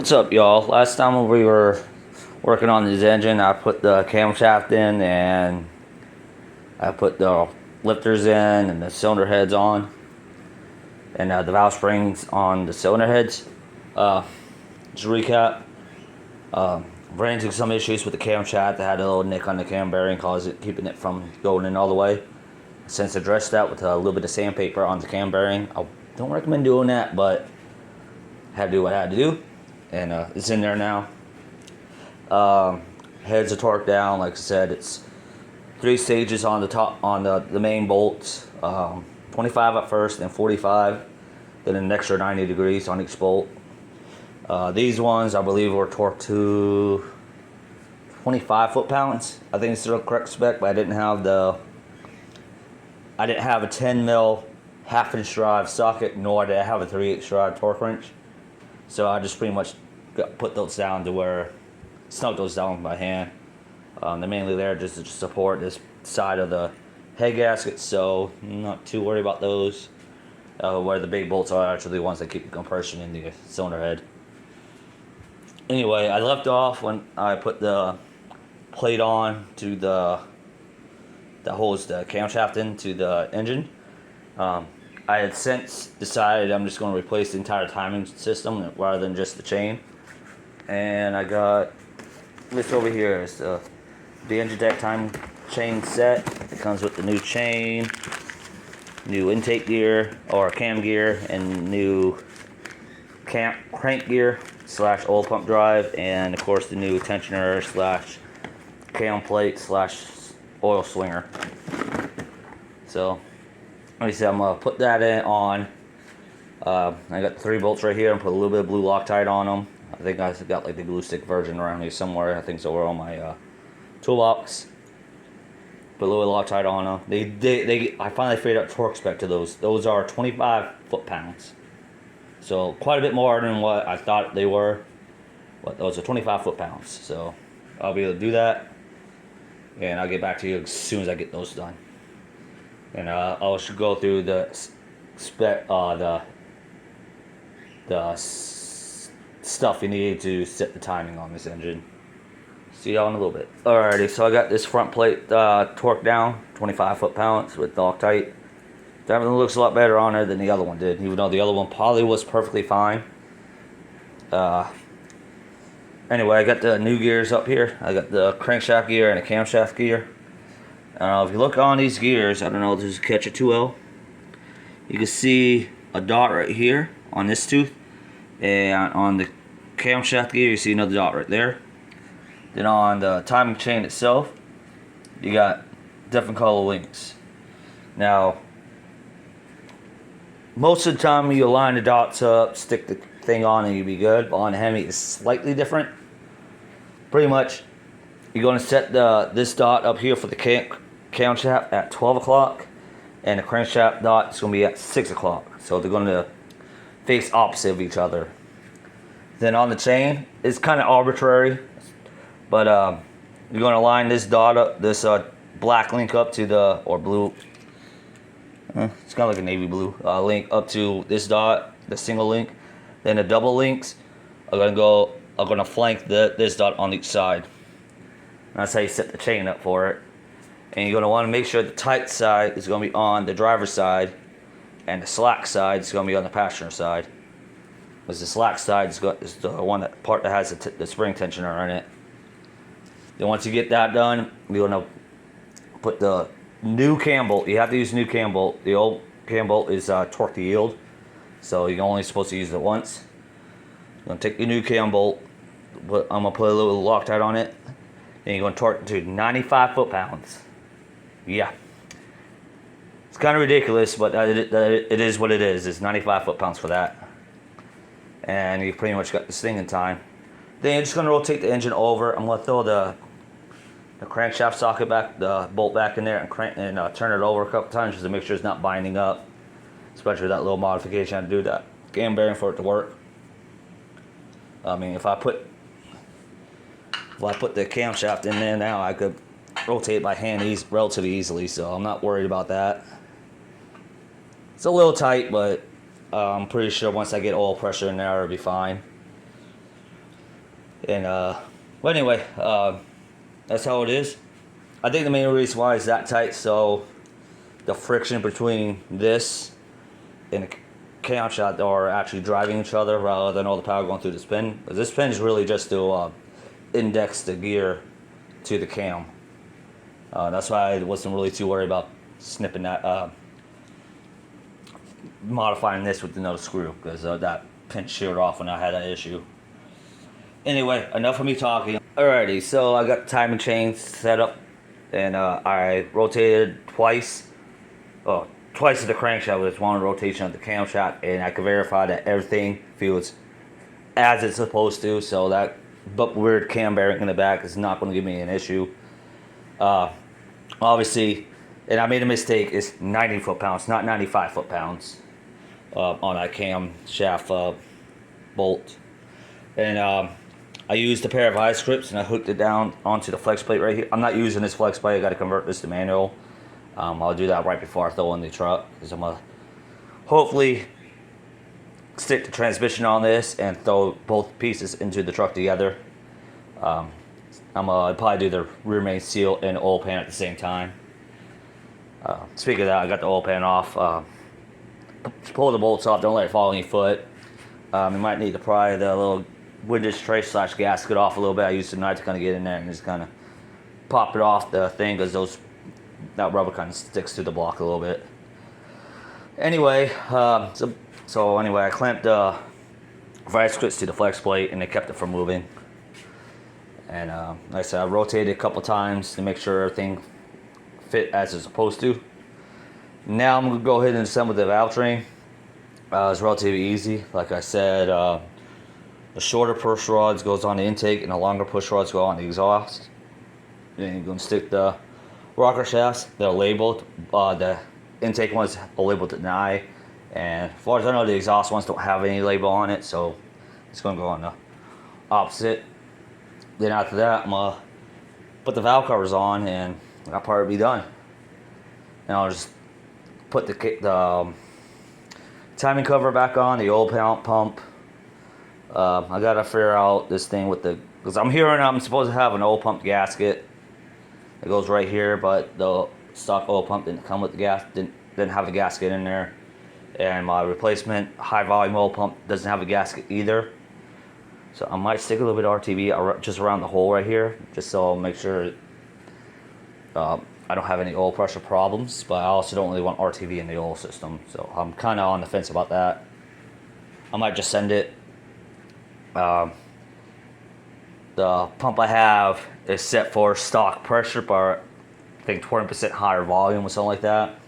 What's up, y'all? Last time we were working on this engine, I put the camshaft in and I put the lifters in and the cylinder heads on and the valve springs on the cylinder heads. Just to recap, ran into some issues with the camshaft. I had a little nick on the cam bearing, keeping it from going in all the way. Since I addressed that with a little bit of sandpaper on the cam bearing, I don't recommend doing that, but I had to do what I had to do. And it's in there now. Heads are torqued down. Like I said, it's 3 stages on the top, on the main bolts. 25 at first, then 45, then an extra 90 degrees on each bolt. These ones I believe were torqued to 25 foot-pounds. I think it's the correct spec, but I didn't have a 10 mil half-inch drive socket, nor did I have a 3/8 drive torque wrench. So I just pretty much put those down to where, snug those down by hand. They're mainly there just to support this side of the head gasket, so I'm not too worried about those. Where the big bolts are actually the ones that keep the compression in the cylinder head. Anyway, I left off when I put the plate on to that holds the camshaft into the engine. I had since decided I'm just going to replace the entire timing system rather than just the chain. And I got this over here. It's the engine deck time chain set. It comes with the new chain, new intake gear or cam gear, and new crank gear / oil pump drive, and of course the new tensioner / cam plate / oil swinger. So like I said, I'm gonna put that on. I got the 3 bolts right here and put a little bit of blue Loctite on them. I think I got like the glue stick version around here somewhere. I think so. We're on my toolbox. Put a little bit of Loctite on them. I finally figured out torque spec to those. Those are 25 foot-pounds. So quite a bit more than what I thought they were. But those are 25 foot-pounds. So I'll be able to do that. And I'll get back to you as soon as I get those done. And I'll go through the spec, stuff you need to set the timing on this engine. See y'all in a little bit. Alrighty, so I got this front plate torqued down, 25 foot-pounds with Loctite. Everything looks a lot better on there than the other one did, even though the other one probably was perfectly fine. Anyway, I got the new gears up here. I got the crankshaft gear and a camshaft gear. If you look on these gears, I don't know if this is catch it too well. You can see a dot right here on this tooth, and on the camshaft gear you see another dot right there. Then on the timing chain itself, you got different color links. Now, most of the time you line the dots up, stick the thing on, and you'll be good. But on the Hemi, it's slightly different. Pretty much, you're going to set this dot up here for the camshaft at 12 o'clock, and the crankshaft dot is going to be at 6 o'clock. So they're going to face opposite of each other. Then on the chain, it's kind of arbitrary, but you're going to line this dot up, this black link up to the, or blue, it's kind of like a navy blue link up to this dot, the single link. Then the double links are going to flank this dot on each side. And that's how you set the chain up for it. And you're going to want to make sure the tight side is going to be on the driver's side, and the slack side is going to be on the passenger side. Because the slack side is the part that has the spring tensioner in it. Then once you get that done, you're going to put the new cam bolt. You have to use a new cam bolt. The old cam bolt is torque to yield, so you're only supposed to use it once. You're going to take your new cam bolt. I'm going to put a little Loctite on it. Then you're going to torque it to 95 foot-pounds. Yeah. It's kind of ridiculous, but it is what it is. It's 95 foot-pounds for that. And you pretty much got this thing in time. Then you're just going to rotate the engine over. I'm going to throw the crankshaft socket back, the bolt back in there, and turn it over a couple times just to make sure it's not binding up. Especially with that little modification I had to do that cam bearing for it to work. I mean, if I put the camshaft in there now, I could rotate it by hand relatively easily, so I'm not worried about that. It's a little tight, but I'm pretty sure once I get oil pressure in there, it'll be fine. And well, anyway, that's how it is. I think the main reason why it's that tight, so the friction between this and the camshaft are actually driving each other rather than all the power going through the spin. But this pin is really just to index the gear to the cam. That's why I wasn't really too worried about snipping that, modifying this with another screw, because that pin sheared off when I had that issue. Anyway, enough of me talking. Alrighty, so I got the timing chain set up, and I rotated twice. Oh, twice at the crankshaft with one rotation of the camshaft, and I can verify that everything feels as it's supposed to. So that weird cam bearing in the back is not going to give me an issue. Obviously, and I made a mistake. It's 90 foot-pounds, not 95 foot-pounds, on that camshaft bolt. And I used a pair of eye grips and I hooked it down onto the flex plate right here. I'm not using this flex plate. I got to convert this to manual. I'll do that right before I throw in the truck, because I'm gonna hopefully stick the transmission on this and throw both pieces into the truck together. I'm gonna probably do the rear main seal and oil pan at the same time. Speaking of that, I got the oil pan off. Pull the bolts off. Don't let it fall on your foot. You might need to pry the little windows tray / gasket off a little bit. I used a knife to kind of get in there and just kind of pop it off the thing, because that rubber kind of sticks to the block a little bit. Anyway, so anyway, I clamped the vice grips to the flex plate and it kept it from moving. And like I said, I rotated a couple times to make sure everything fit as it's supposed to. Now I'm gonna go ahead and assemble the valve train. It's relatively easy. Like I said, the shorter push rods goes on the intake and the longer push rods go on the exhaust. Then you're gonna stick the rocker shafts. They're labeled. The intake ones are labeled to deny, and as far as I know, the exhaust ones don't have any label on it, so it's gonna go on the opposite. Then after that, I'm gonna put the valve covers on, and that part will be done. And I'll just put the timing cover back on, the oil pump. I gotta figure out this thing with because I'm hearing I'm supposed to have an oil pump gasket. It goes right here, but the stock oil pump didn't come with the didn't have a gasket in there, and my replacement high volume oil pump doesn't have a gasket either. So I might stick a little bit of RTV just around the hole right here, just so I'll make sure I don't have any oil pressure problems. But I also don't really want RTV in the oil system, so I'm kind of on the fence about that. I might just send it. The pump I have is set for stock pressure, but I think 20% higher volume or something like that.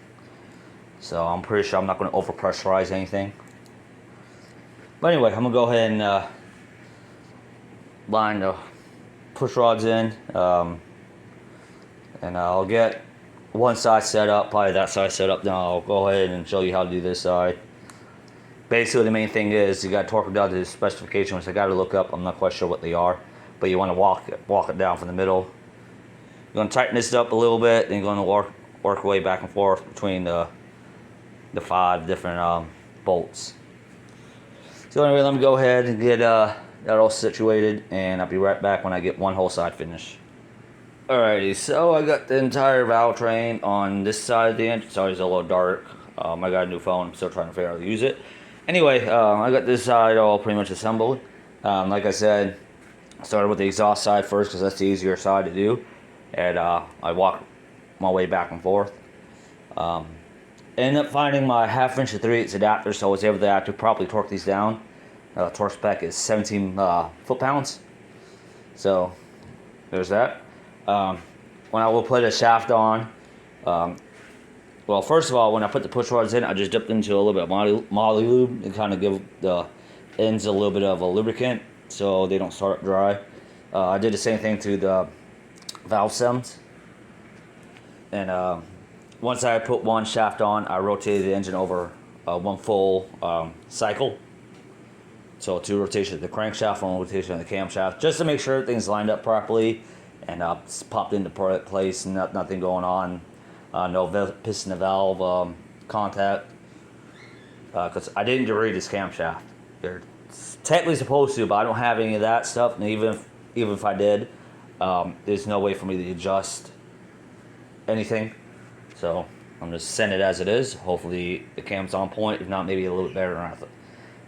So I'm pretty sure I'm not going to over pressurize anything. But anyway, I'm going to go ahead and line the push rods in. And I'll get one side set up, probably that side set up. Then I'll go ahead and show you how to do this side. Basically, the main thing is you got to torque them down to the specifications. I got to look up. I'm not quite sure what they are. But you want to walk it down from the middle. You're going to tighten this up a little bit, then you're going to work your way back and forth between the 5 different bolts. So anyway, let me go ahead and get that all situated, and I'll be right back when I get one whole side finished. Alrighty, so I got the entire valve train on this side of the engine. Sorry, it's a little dark. I got a new phone. I'm still trying to figure out how to use it. Anyway, I got this side all pretty much assembled. Like I said, I started with the exhaust side first because that's the easier side to do, and I walked my way back and forth. Ended up finding my 1/2 inch to 3/8 adapter, so I was able to properly torque these down. Torque spec is 17 foot-pounds, so there's that. When I will put a shaft on, well, first of all, when I put the push rods in, I just dipped into a little bit of moly lube and kind of give the ends a little bit of a lubricant, so they don't start dry. I did the same thing to the valve stems. And once I put one shaft on, I rotated the engine over one full cycle. So 2 rotations of the crankshaft, 1 rotation of the camshaft, just to make sure everything's lined up properly and popped into place, nothing going on. No piston to valve contact. Because I didn't deread this camshaft. They're technically supposed to, but I don't have any of that stuff. And even if even if I did, there's no way for me to adjust anything. So I'm just send it as it is. Hopefully the cam's on point. If not, maybe a little bit better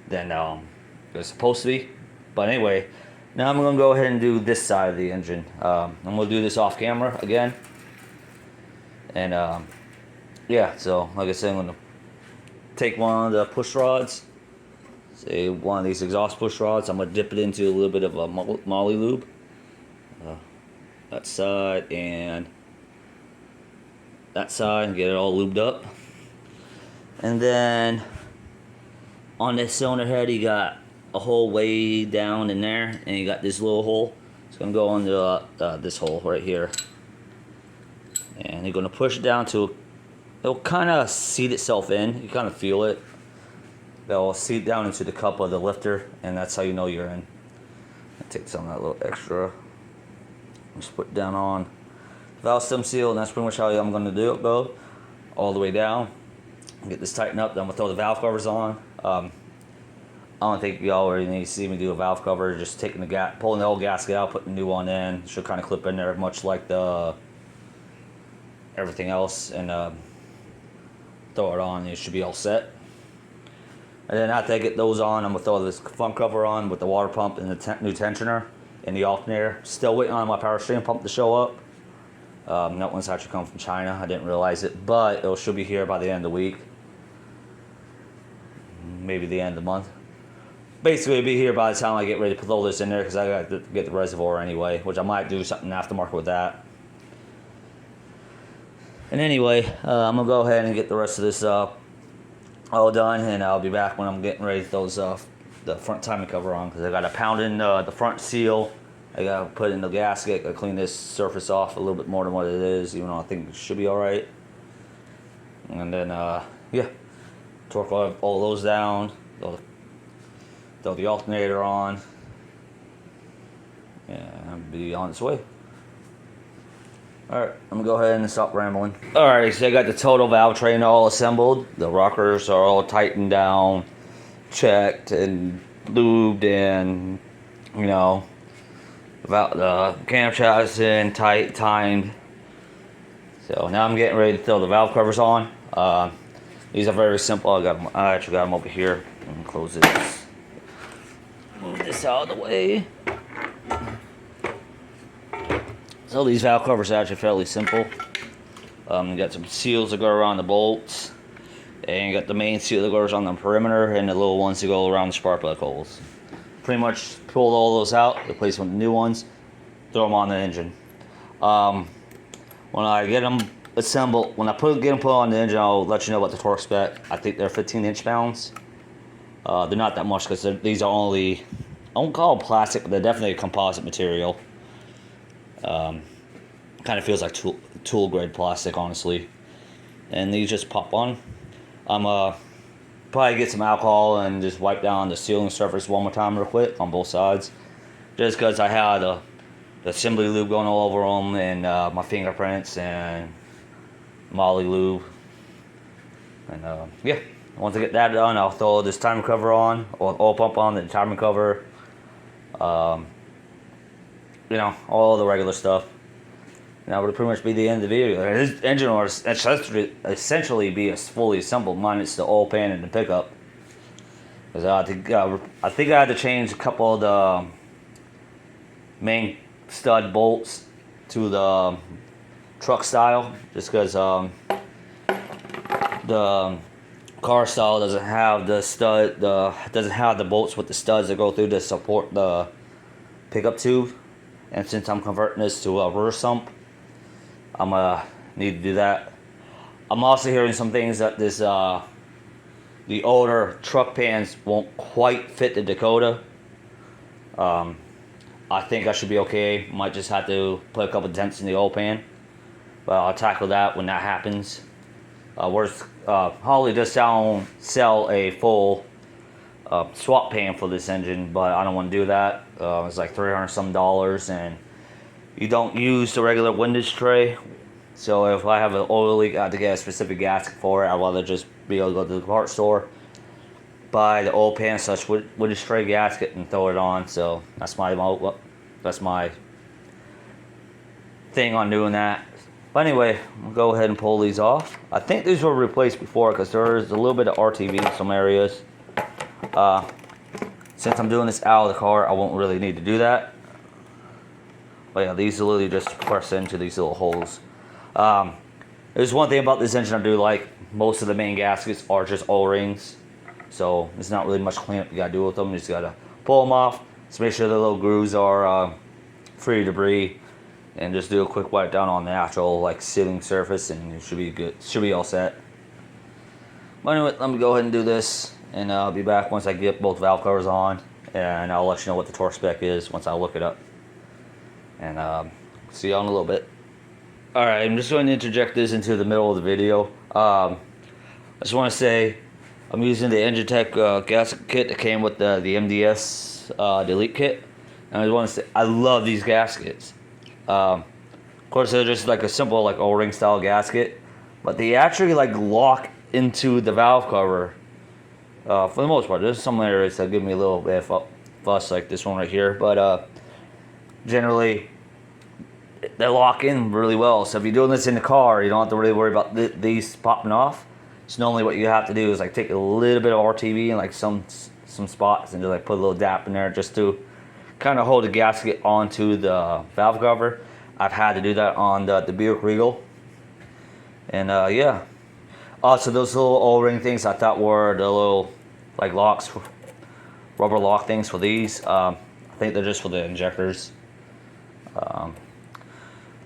than it's supposed to be. But anyway, now I'm gonna go ahead and do this side of the engine. I'm gonna do this off camera again. And yeah, so like I said, I'm gonna take one of the push rods, say one of these exhaust push rods. I'm gonna dip it into a little bit of a moly lube, that side and that side, and get it all lubed up. And then on this cylinder head, you got a hole way down in there, and you got this little hole. It's gonna go into this hole right here, and you're gonna push it down to, it'll kind of seat itself in. You kind of feel it. It'll seat down into the cup of the lifter, and that's how you know you're in. I take some of that little extra, just put it down on valve stem seal, and that's pretty much how I'm gonna do it. Go all the way down, get this tightened up. Then I'm gonna throw the valve covers on. I don't think y'all already need to see me do a valve cover. Just taking the pulling the old gasket out, putting the new one in. Should kind of clip in there, much like the everything else, and throw it on. It should be all set. And then after I get those on, I'm gonna throw this front cover on with the water pump and the new tensioner and the alternator. Still waiting on my power steering pump to show up. That one's actually come from China. I didn't realize it, but it should be here by the end of the week, maybe the end of the month. Basically, it'll be here by the time I get ready to put all this in there, because I got to get the reservoir anyway, which I might do something aftermarket with that. And anyway, I'm gonna go ahead and get the rest of this all done, and I'll be back when I'm getting ready to throw the front timing cover on, because I got to pound in the front seal. I got to put in the gasket. I clean this surface off a little bit more than what it is, even though I think it should be all right. And then yeah, torque all those down. Throw the alternator on, and I'll be on its way. Alright, I'm gonna go ahead and stop rambling. Alright, so I got the total valve train all assembled. The rockers are all tightened down, checked and lubed, and you know, about the camshafts in tight, timed. So now I'm getting ready to throw the valve covers on. These are very simple. I actually got them over here. I'm gonna close this. Move this out of the way. So these valve covers are actually fairly simple. You got some seals that go around the bolts, and you got the main seal that goes on the perimeter, and the little ones that go around the spark plug holes. Pretty much pulled all those out, replace them with new ones, throw them on the engine. When I get them assembled, when I get them put on the engine, I'll let you know about the torque spec. I think they're 15 inch-pounds. They're not that much, because these are only, I won't call them plastic, but they're definitely a composite material. Kind of feels like tool grade plastic, honestly. And these just pop on. I'm probably get some alcohol and just wipe down the sealing surface one more time real quick on both sides, just because I had the assembly lube going all over them, and my fingerprints and moly lube. And yeah, once I get that done, I'll throw this timing cover on, or oil pump on, the timing cover, you know, all the regular stuff. And that would pretty much be the end of the video. This engine will essentially be fully assembled, minus the oil pan and the pickup. Because I think I had to change a couple of the main stud bolts to the truck style, just because the car style doesn't have the bolts with the studs that go through to support the pickup tube. And since I'm converting this to a rear sump, I'm gonna need to do that. I'm also hearing some things that the older truck pans won't quite fit the Dakota. I think I should be okay. Might just have to put a couple dents in the oil pan, but I'll tackle that when that happens. Holley does sell a full swap pan for this engine, but I don't want to do that. It's like $300 some, and you don't use the regular windage tray. So if I have an oil leak, I have to get a specific gasket for it. I'd rather just be able to go to the parts store, buy the oil pan / windage tray gasket, and throw it on. So that's my that's my thing on doing that. But anyway, we'll go ahead and pull these off. I think these were replaced before because there is a little bit of RTV in some areas. Since I'm doing this out of the car, I won't really need to do that. But yeah, these literally just press into these little holes. There's one thing about this engine I do like. Most of the main gaskets are just O-rings. So there's not really much cleanup you gotta do with them. You just gotta pull them off. Just make sure the little grooves are free of debris. And just do a quick wipe down on the actual like sealing surface and it should be good. Should be all set. But anyway, let me go ahead and do this. And I'll be back once I get both valve covers on. And I'll let you know what the torque spec is once I look it up. And see you all in a little bit. Alright, I'm just going to interject this into the middle of the video. I just want to say I'm using the Engine Tech gasket kit that came with the MDS delete kit. And I just want to say I love these gaskets. Of course, they're just like a simple like O-ring style gasket, but they actually like lock into the valve cover for the most part. There's some areas that give me a little bit of fuss, like this one right here, but generally they lock in really well. So if you're doing this in the car, you don't have to really worry about these popping off. So normally what you have to do is like take a little bit of RTV and like some spots and just like put a little dap in there just to kind of hold the gasket onto the valve cover. I've had to do that on the Buick Regal. And yeah. Also, those little O-ring things I thought were the little like locks, rubber lock things for these. I think they're just for the injectors.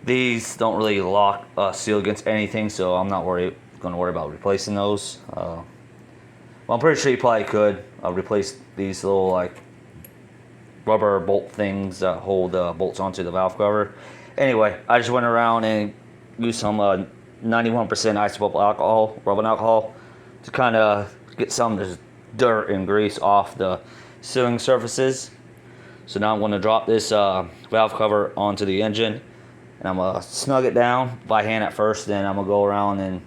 These don't really lock seal against anything, so I'm not going to worry about replacing those. Well, I'm pretty sure you probably could replace these little like rubber bolt things that hold bolts onto the valve cover. Anyway, I just went around and used some 91% isopropyl alcohol, rubbing alcohol, to kind of get some of this dirt and grease off the sealing surfaces. So now I'm going to drop this valve cover onto the engine, and I'm going to snug it down by hand at first. Then I'm going to go around and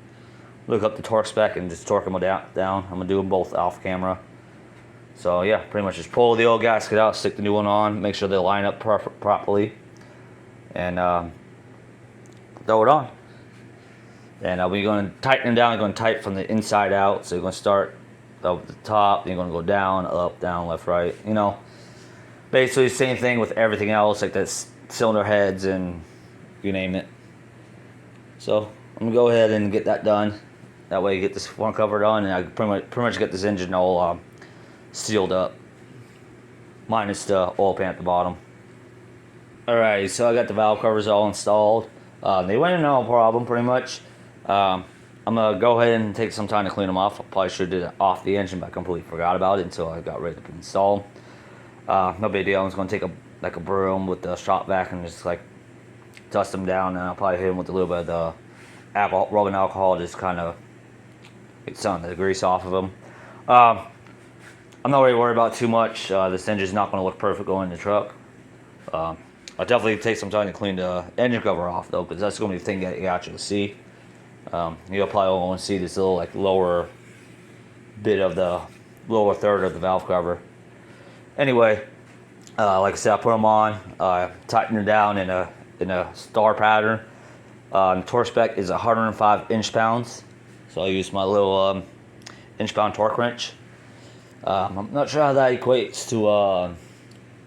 look up the torque spec and just torque them down. I'm going to do them both off camera. So yeah, pretty much just pull the old gasket out, stick the new one on, make sure they line up properly, and throw it on. And we're going to tighten them down. You're going to tighten from the inside out. So you're going to start up at the top, then you're going to go down, up, down, left, right. You know, basically the same thing with everything else, like that's cylinder heads and you name it. So I'm going to go ahead and get that done. That way you get this front cover done, and I pretty much get this engine all sealed up, minus the oil pan at the bottom. Alright, so I got the valve covers all installed. They went in no problem, pretty much. I'm gonna go ahead and take some time to clean them off. I probably should have did it off the engine, but I completely forgot about it until I got ready to install them. No big deal. I'm just gonna take a broom with the shop vac and just like dust them down, and I'll probably hit them with a little bit of the rubbing alcohol, just kind of get some of the grease off of them. I'm not really worried about too much. This engine's not going to look perfect going in the truck. I'll definitely take some time to clean the engine cover off though, because that's going to be the thing that you actually see. You'll probably want to see this little like lower bit of the lower third of the valve cover. Anyway, like I said, I put them on, tighten them down in a star pattern. The torque spec is 105 inch-pounds, so I use my little inch-pound torque wrench. I'm not sure how that equates to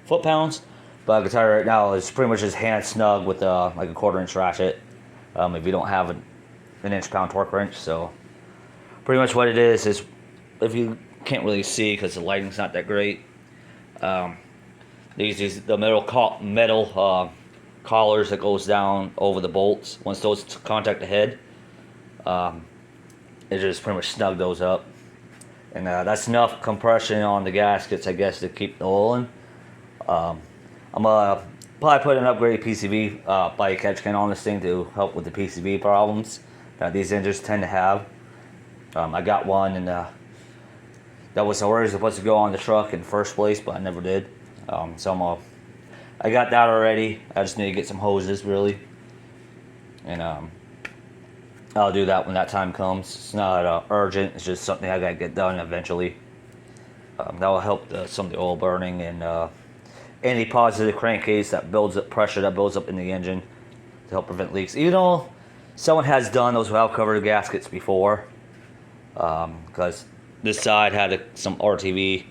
foot-pounds, but I can tell you right now, it's pretty much just hand snug with like a 1/4-inch ratchet if you don't have an inch-pound torque wrench. So pretty much what it is, if you can't really see because the lighting's not that great, these the metal collars that goes down over the bolts. Once those contact the head, it just pretty much snug those up. And that's enough compression on the gaskets, I guess, to keep the oil in. I'm gonna probably put an upgraded PCV body catch can on this thing to help with the PCV problems that these engines tend to have. I got one, and that was already supposed to go on the truck in the first place, but I never did. So I got that already. I just need to get some hoses, really, and I'll do that when that time comes. It's not urgent. It's just something I gotta get done eventually. That will help some of the oil burning and any positive crankcase that builds up pressure that builds up in the engine to help prevent leaks. Even though someone has done those valve cover gaskets before, because this side had some RTV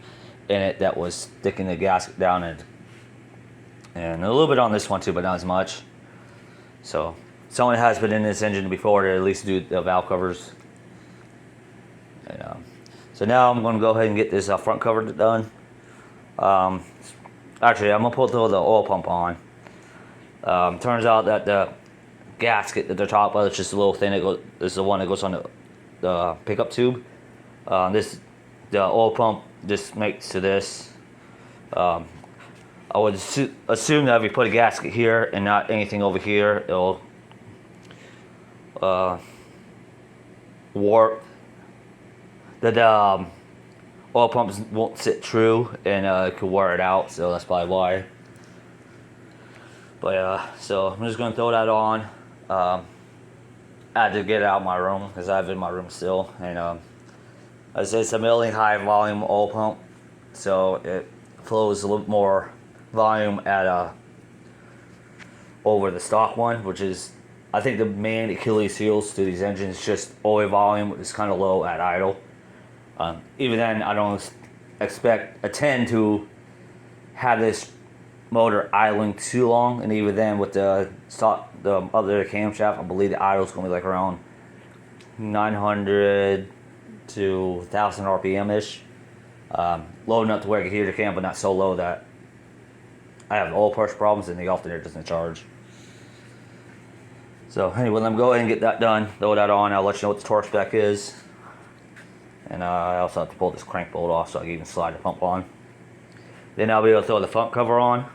in it that was sticking the gasket down, and a little bit on this one too, but not as much. So someone has been in this engine before to at least do the valve covers. And, so now I'm going to go ahead and get this front cover done. Actually, I'm going to put the oil pump on. Turns out that the gasket that they're talking about is just a little thing that goes. This is the one that goes on the pickup tube. The oil pump just makes to this. I would assume that if you put a gasket here and not anything over here, it'll warp. That oil pumps won't sit true, and it could wear it out. So that's probably why. But so I'm just gonna throw that on. I had to get it out of my room because I have it in my room still, and as it's a milling high volume oil pump, so it flows a little more volume at over the stock one, which is, I think, the main Achilles heels to these engines. Just oil volume is kind of low at idle. Even then, I don't expect a 10 to have this motor idling too long, and even then with the other camshaft, I believe the idle is going to be like around 900 to 1000 RPM ish. Low enough to where I can hear the cam, but not so low that I have oil pressure problems and the alternator doesn't charge. So anyway, let me go ahead and get that done, throw that on. I'll let you know what the torque spec is. And I also have to pull this crank bolt off so I can even slide the pump on. Then I'll be able to throw the front cover on.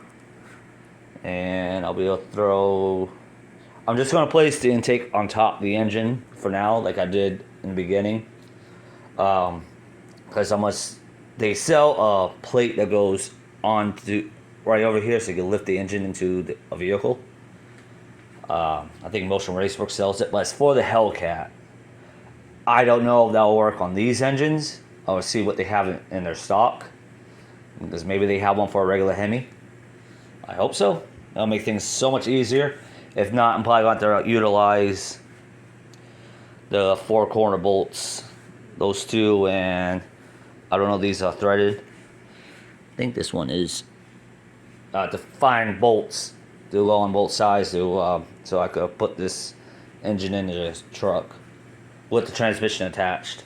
And I'll be able to throw... I'm just going to place the intake on top of the engine for now, like I did in the beginning. Because they sell a plate that goes on to right over here so you can lift the engine into a vehicle. I think Motion Raceworks sells it, but it's for the Hellcat. I don't know if that'll work on these engines. I'll see what they have in their stock, because maybe they have one for a regular Hemi. I hope so. That'll make things so much easier. If not, I'm probably going to have to utilize the 4 corner bolts, those two, and I don't know, these are threaded. I think this one is to find bolts to go on both sides so I could put this engine into this truck with the transmission attached.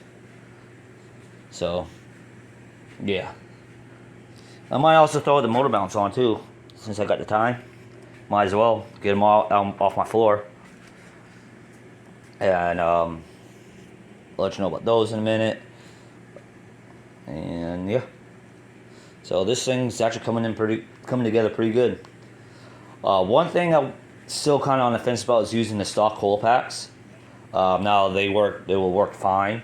So yeah, I might also throw the motor mounts on too, since I got the time. Might as well get them all off my floor. And I'll let you know about those in a minute. And yeah, so this thing's actually coming together pretty good. One thing I'm still kind of on the fence about is using the stock coil packs. Now they will work fine.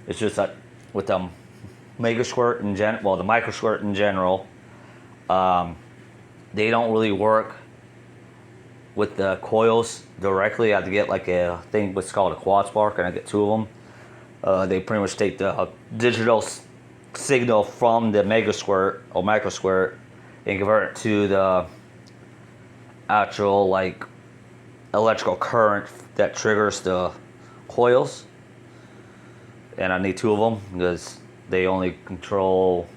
It's just that with the Mega Squirt in the Micro Squirt in general, they don't really work with the coils directly. I have to get like a thing what's called a quad spark, and I get 2 of them. They pretty much take the digital signal from the Mega Squirt or Micro Squirt and convert it to the actual like electrical current that triggers the coils. And I need 2 of them because they only control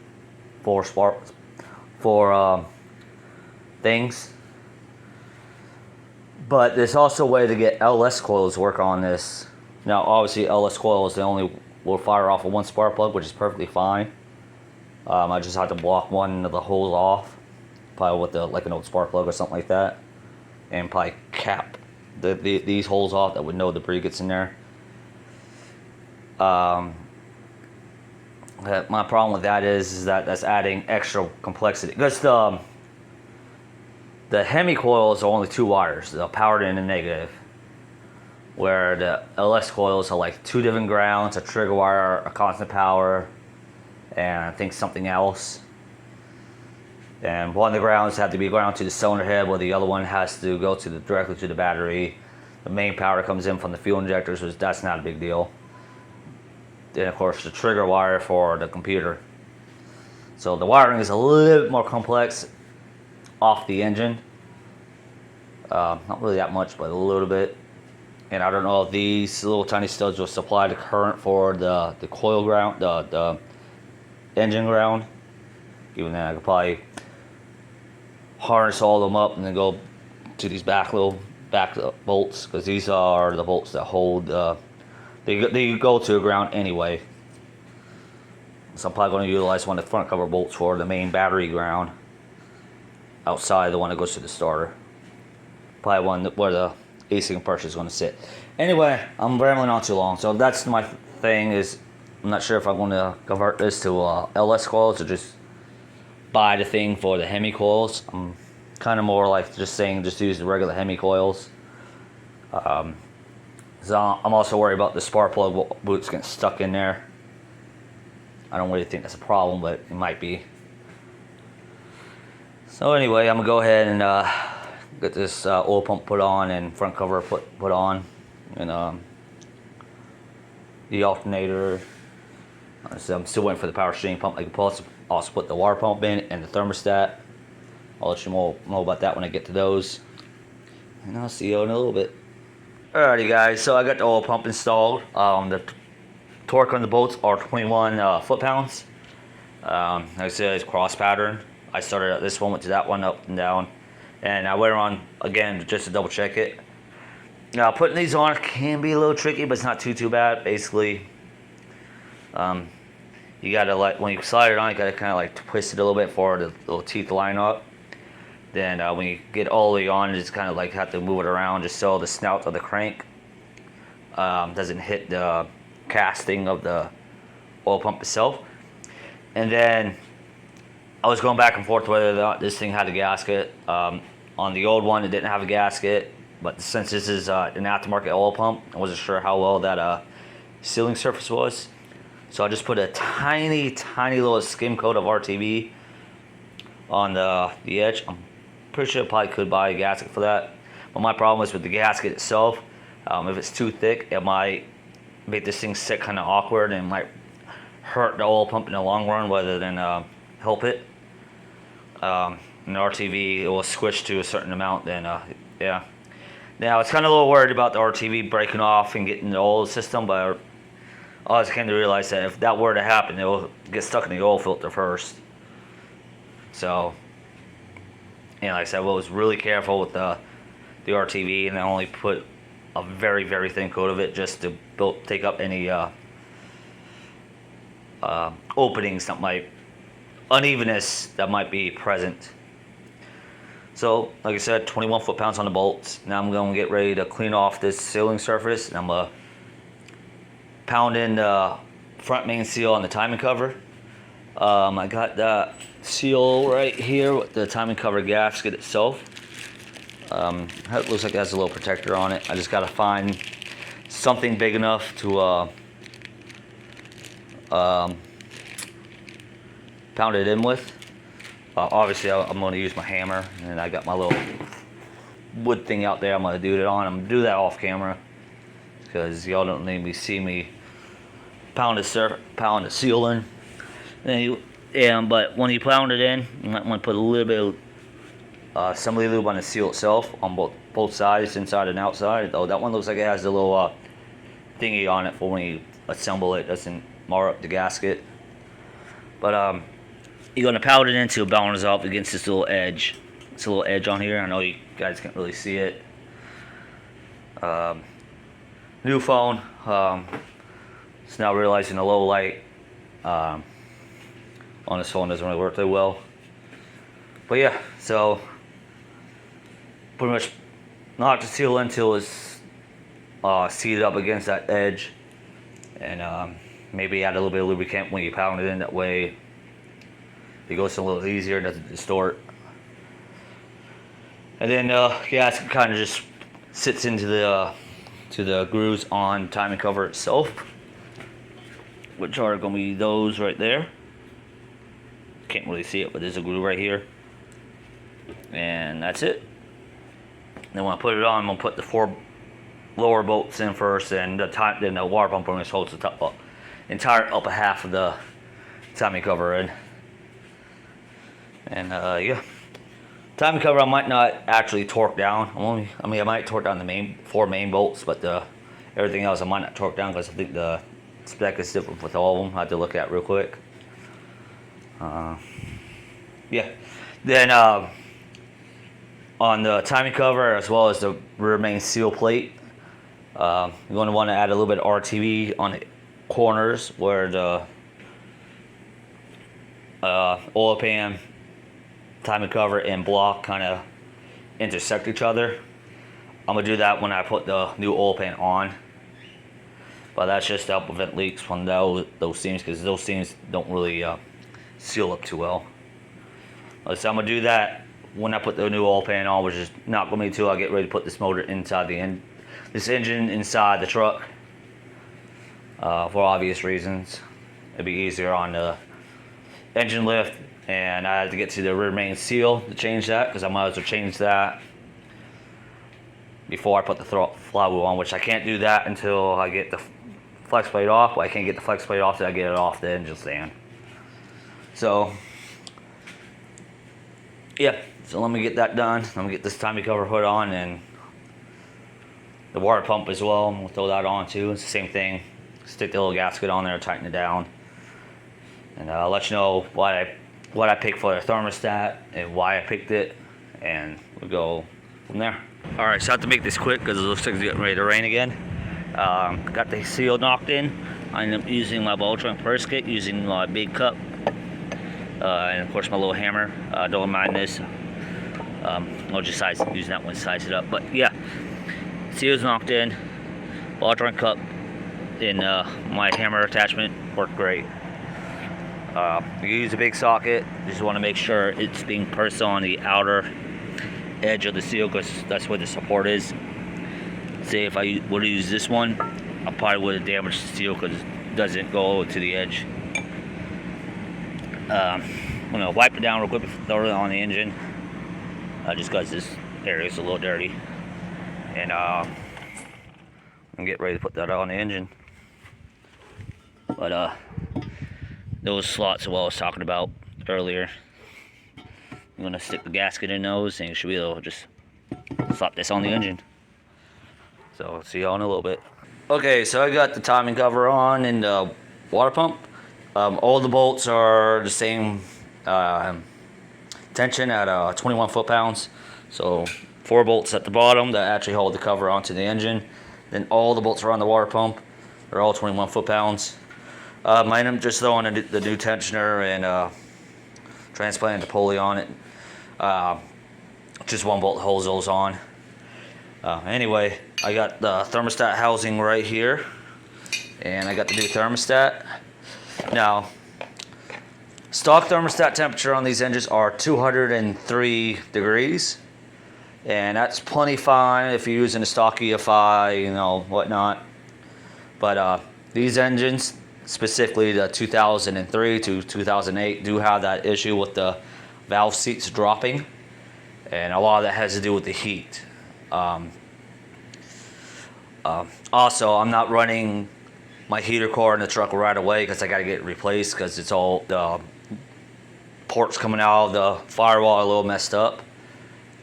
4 things. But there's also a way to get LS coils to work on this. Now obviously LS coils, they only will fire off of 1 spark plug, which is perfectly fine. I just have to block one of the holes off, probably with like an old spark plug or something like that, and probably cap these holes off that would no debris gets in there. My problem with that is that that's adding extra complexity, because the Hemi coils are only 2 wires, the powered in and negative, where the LS coils are like 2 different grounds, a trigger wire, a constant power, and I think something else. And one of the grounds have to be ground to the cylinder head, while the other one has to go directly to the battery. The main power comes in from the fuel injectors, which that's not a big deal. Then of course the trigger wire for the computer. So the wiring is a little bit more complex off the engine. Not really that much, but a little bit. And I don't know if these little tiny studs will supply the current for the coil ground, the engine ground. Even then, I could probably harness all of them up and then go to these back bolts, because these are the bolts that hold. They go to the ground anyway. So I'm probably going to utilize one of the front cover bolts for the main battery ground, outside the one that goes to the starter. Probably one where the AC compressor is going to sit. Anyway, I'm rambling on too long. So that's my thing. Is I'm not sure if I'm going to convert this to LS coils or just buy the thing for the Hemi coils. I'm kind of more like just saying just use the regular Hemi coils. So I'm also worried about the spark plug boots getting stuck in there. I don't really think that's a problem, but it might be. So anyway, I'm gonna go ahead and get this oil pump put on and front cover put on, and the alternator. So I'm still waiting for the power steering pump. I can also put the water pump in and the thermostat. I'll let you know about that when I get to those, and I'll see you in a little bit. Alrighty guys, so I got the oil pump installed. The torque on the bolts are 21 foot-pounds. Like I said, it's cross pattern. I started at this one, went to that one, up and down, and I went around again just to double check it. Now putting these on can be a little tricky, but it's not too bad. Basically, you gotta when you slide it on, you gotta kind of like twist it a little bit for the little teeth to line up. Then when you get all the way on, you just kind of like have to move it around just so the snout of the crank doesn't hit the casting of the oil pump itself. And then I was going back and forth whether or not this thing had a gasket. On the old one, it didn't have a gasket, but since this is an aftermarket oil pump, I wasn't sure how well that sealing surface was. So I just put a tiny little skim coat of RTV on the edge. I'm pretty sure I probably could buy a gasket for that, but my problem is with the gasket itself. If it's too thick, it might make this thing sit kind of awkward and might hurt the oil pump in the long run rather than help it. In RTV, it will switch to a certain amount, then yeah. Now, I was kind of a little worried about the RTV breaking off and getting the oil system, but I just came to realize that if that were to happen, it will get stuck in the oil filter first. So, like I said, I was really careful with the RTV, and I only put a very thin coat of it just to take up any openings that unevenness that might be present. So, like I said, 21 foot-pounds on the bolts. Now I'm going to get ready to clean off this sealing surface, and I'm going to pound in the front main seal on the timing cover. I got that seal right here with the timing cover gasket itself. It looks like it has a little protector on it. I just got to find something big enough to pound it in with. Obviously, I'm going to use my hammer, and I got my little wood thing out there. I'm going to do it on. I'm going to do that off camera because y'all don't need me see me pound the seal in. But when you pound it in, you might want to put a little bit of assembly lube on the seal itself on both sides, inside and outside. Though that one looks like it has a little thingy on it for when you assemble it. Doesn't mar up the gasket. But you're going to pound it in to balance off against this little edge. It's a little edge on here. I know you guys can't really see it. New phone. It's now realizing the low light on this phone doesn't really work that well. But yeah, so pretty much knock the seal until it's seated up against that edge, and maybe add a little bit of lubricant when you pound it in. That way it goes a little easier, doesn't distort. And then gas kind of just sits into the grooves on timing cover itself, which are going to be those right there. Can't really see it, but there's a groove right here, and that's it. Then when I put it on, I'm going to put the 4 lower bolts in first, and then the water pump just holds the top entire upper half of the timing cover in. And yeah, Timing cover I might not actually torque down. I mean I might torque down the four main bolts, but everything else I might not torque down because I think the spec is different with all of them. I have to look at real quick. Yeah. Then on the timing cover as well as the rear main seal plate, you're going to want to add a little bit of RTV on the corners where the oil pan, timing cover, and block kind of intersect each other. I'm going to do that when I put the new oil pan on. But that's just to help prevent leaks from those seams, because those seams don't really seal up too well. So I'm going to do that when I put the new oil pan on, which is not going to be until I get ready to put this motor inside this engine inside the truck. For obvious reasons. It'd be easier on the engine lift, and I had to get to the rear main seal to change that, because I might as well change that before I put the flywheel on, which I can't do that until I get the flex plate off. Well, I can't get the flex plate off till I get it off the engine stand. So yeah, so let me get that done. Let me get this timing cover hood on and the water pump as well. We'll throw that on too. It's the same thing. Stick the little gasket on there, tighten it down, and I'll let you know what I picked for the thermostat and why I picked it, and we'll go from there. All right, so I have to make this quick because it looks like it's getting ready to rain again. Got the seal knocked in. I ended up using my ball joint purse kit, using my big cup, and of course my little hammer. Don't mind this. I'll just use that one to size it up. But yeah, seal's knocked in, ball joint cup, and my hammer attachment worked great. You use a big socket. Just want to make sure it's being pursed on the outer edge of the seal, because that's where the support is. Say if I would have used this one, I probably would have damaged the seal because it doesn't go to the edge. I'm gonna wipe it down real quick before throwing it on the engine, just because this area is a little dirty, and I'm get ready to put that on the engine. But those slots are what I was talking about earlier. I'm gonna stick the gasket in those, and you should be able to just slap this on the engine. So I'll see y'all in a little bit. Okay, so I got the timing cover on and the water pump. All the bolts are the same tension at 21 foot-pounds. So 4 bolts at the bottom that actually hold the cover onto the engine. Then all the bolts around the water pump are all 21 foot-pounds. I ended up just throwing the new tensioner and transplanted the pulley on it. Just 1 bolt holds those on. Anyway, I got the thermostat housing right here, and I got the new thermostat. Now, stock thermostat temperature on these engines are 203 degrees, and that's plenty fine if you're using a stock EFI, you know, whatnot. But these engines, specifically the 2003 to 2008, do have that issue with the valve seats dropping, and a lot of that has to do with the heat. Also, I'm not running my heater core in the truck right away because I got to get it replaced, because it's all the ports coming out of the firewall are a little messed up,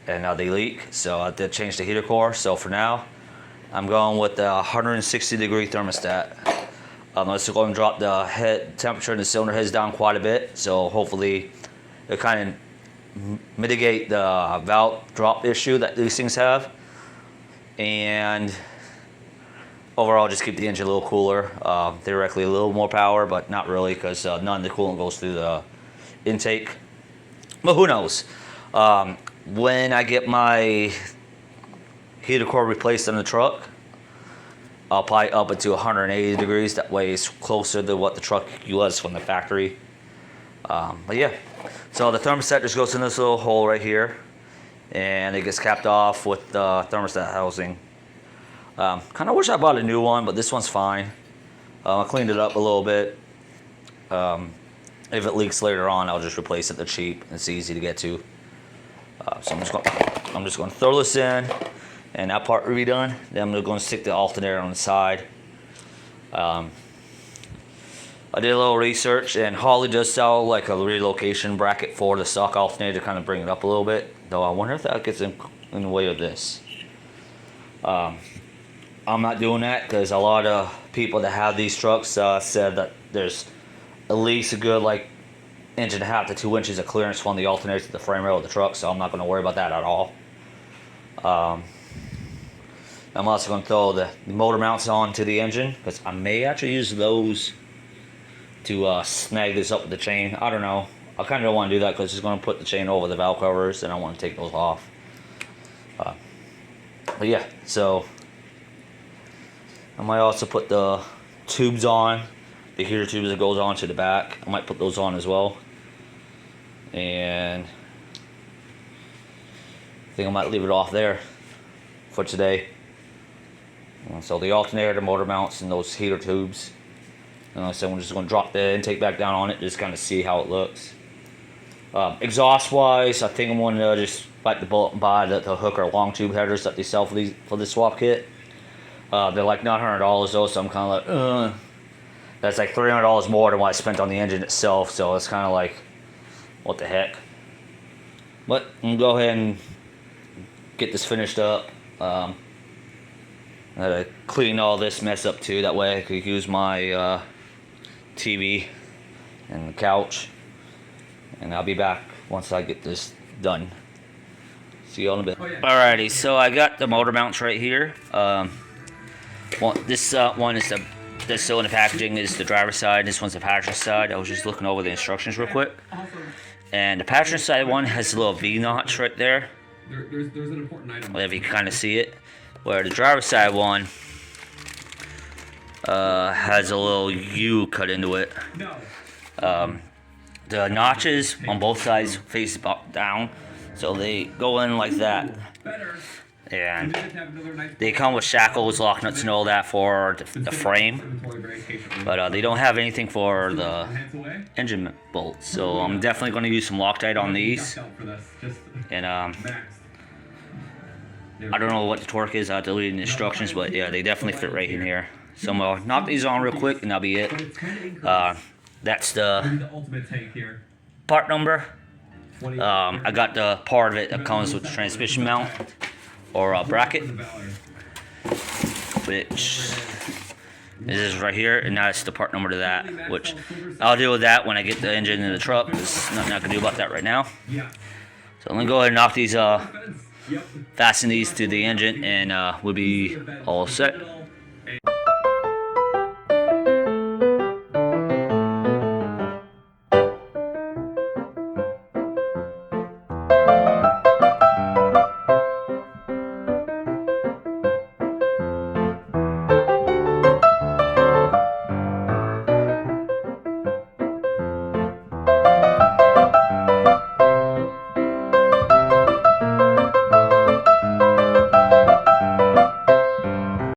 and they leak, so I did change the heater core. So for now, I'm going with the 160 degree thermostat. Let's go and drop the head temperature in the cylinder heads down quite a bit, so hopefully it kind of mitigate the valve drop issue that these things have, and overall just keep the engine a little cooler. Theoretically a little more power, but not really, because none of the coolant goes through the intake. But who knows? When I get my heater core replaced in the truck, I'll probably up it to 180 degrees. That way it's closer to what the truck was from the factory. But yeah, so the thermostat just goes in this little hole right here, and it gets capped off with the thermostat housing. Kind of wish I bought a new one, but this one's fine. I cleaned it up a little bit. If it leaks later on, I'll just replace it. They're cheap. It's easy to get to. So I'm just going to throw this in, and that part will be done. Then I'm going to stick the alternator on the side. I did a little research, and Holley does sell like a relocation bracket for the stock alternator to kind of bring it up a little bit. though. I wonder if that gets in the way of this. I'm not doing that because a lot of people that have these trucks said that there's at least a good like 1.5 to 2 inches of clearance from the alternator to the frame rail of the truck, so I'm not going to worry about that at all. I'm also going to throw the motor mounts onto the engine because I may actually use those to snag this up with the chain. I don't know. I kind of don't want to do that because it's going to put the chain over the valve covers and I want to take those off. But yeah, so I might also put the tubes on, the heater tubes that goes on to the back. I might put those on as well. And I think I might leave it off there for today. So the alternator, the motor mounts, and those heater tubes. So I'm just going to drop the intake back down on it, just kind of see how it looks. Exhaust wise, I think I'm going to just bite the bullet and buy the Hooker long tube headers that they sell for this swap kit. They're like $900 though, so I'm kind of like, that's like $300 more than what I spent on the engine itself, so it's kind of like, what the heck. But I'm going to go ahead and get this finished up. I gotta clean all this mess up too, that way I could use my TV and the couch. And I'll be back once I get this done. See you all in a bit. Alrighty, so I got the motor mounts right here. This one is this still in the packaging is the driver's side. This one's the passenger side. I was just looking over the instructions real quick. And the passenger side one has a little V notch right there. There's an important item. Wherever you can kind of see it. Where the driver's side one has a little U cut into it. The notches on both sides face down, so they go in like that. And they come with shackles, lock nuts, and all that for the frame, but they don't have anything for the engine bolts. So I'm definitely going to use some Loctite on these. And I don't know what the torque is. I deleted the instructions, but yeah, they definitely fit right in here. So I'm gonna knock these on real quick, and that'll be it. That's the part number. I got the part of it that comes with the transmission mount or bracket, which is right here, and that's the part number to that. Which I'll deal with that when I get the engine in the truck. There's nothing I can do about that right now. So I'm gonna go ahead and knock these, fasten these to the engine, and we'll be all set.